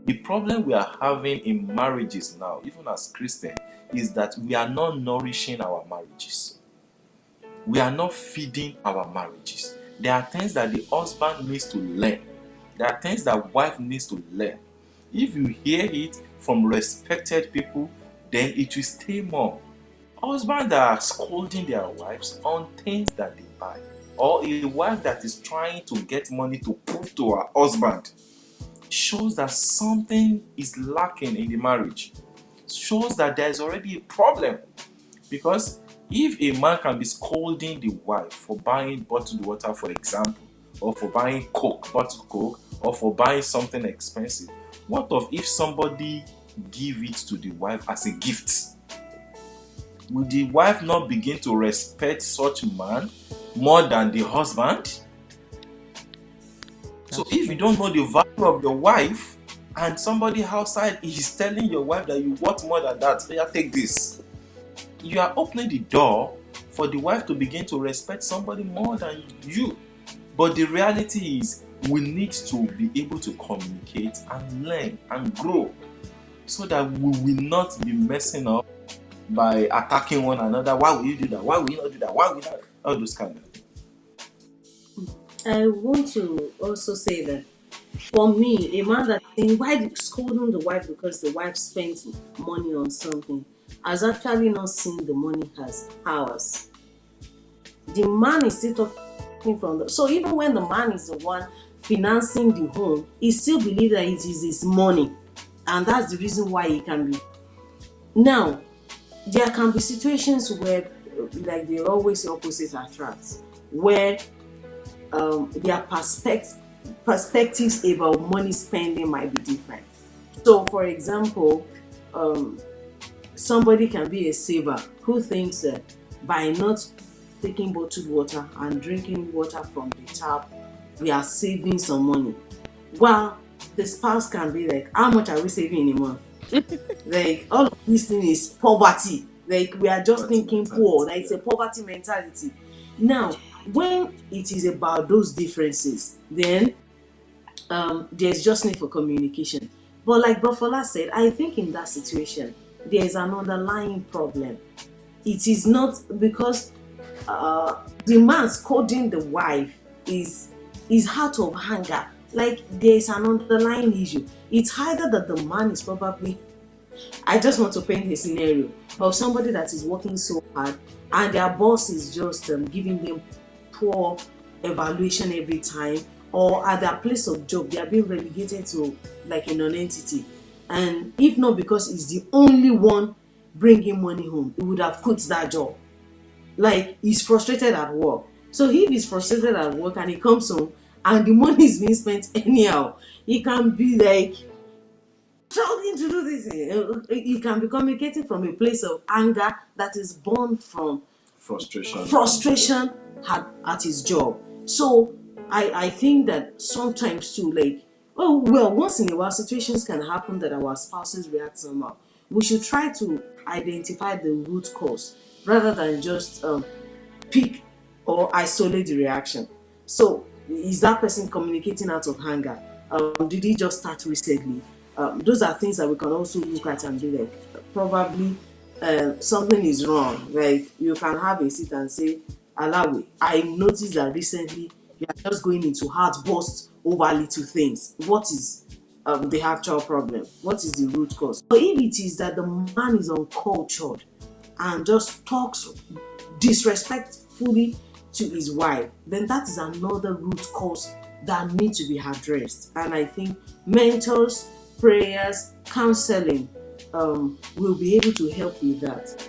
The problem we are having in marriages now, even as Christians, is that we are not nourishing our marriages. We are not feeding our marriages. There are things that the husband needs to learn. There are things that wife needs to learn. If you hear it from respected people, then it will stay more. Husbands that are scolding their wives on things that they buy, or a wife that is trying to get money to prove to her husband, shows that something is lacking in the marriage. Shows that there is already a problem. Because if a man can be scolding the wife for buying bottled water, for example, or for buying bottled coke, or for buying something expensive, what of if somebody give it to the wife as a gift? Will the wife not begin to respect such man more than the husband? So if you don't know the value of your wife, and somebody outside is telling your wife that you want more than that, yeah, take this, you are opening the door for the wife to begin to respect somebody more than you. But the reality is, we need to be able to communicate and learn and grow, so that we will not be messing up by attacking one another. Why will you do that? Why will you not do that? Why will you not? All those kind of things. I want to also say that for me, a man that thinks why scolding the wife because the wife spent money on something has actually not seen the money as ours. The man is still talking from the, so even when the man is the one financing the home, he still believes that it is his money, and that's the reason why he can be. Now, there can be situations where, like they always say, opposites attract, where their perspectives about money spending might be different. So, for example, um, somebody can be a saver who thinks that by not taking bottled water and drinking water from the tap, we are saving some money. While the spouse can be like, how much are we saving in a month? Like, all of this thing is poverty. Like, we are just Poverty thinking poor. mentality, Like, it's yeah. a poverty mentality. Now, when it is about those differences, then there's just need for communication. But like Buffalo said, I think in that situation, there's an underlying problem. It is not because the man scolding the wife is out of anger. Like there's an underlying issue. It's either that the man is probably, I just want to paint a scenario of somebody that is working so hard and their boss is just giving them poor evaluation every time, or at their place of job they are being relegated to like a non-entity, and if not because he's the only one bringing money home, he would have quit that job. Like he's frustrated at work. So if he's frustrated at work and he comes home and the money is being spent anyhow, he can be like struggling to do this. He can be communicating from a place of anger that is born from Frustration and frustration at his job. So I think that sometimes too, like, oh well, once in a while situations can happen that our spouses react somehow. We should try to identify the root cause rather than just pick or isolate the reaction. So, is that person communicating out of anger? Did he just start recently? Those are things that we can also look at and be like, probably something is wrong. Like, you can have a seat and say, Alawi, I noticed that recently you are just going into outbursts over little things. What is the actual problem? What is the root cause? So, if it is that the man is uncultured and just talks disrespectfully to his wife, then that is another root cause that need to be addressed. And I think mentors, prayers, counseling will be able to help with that.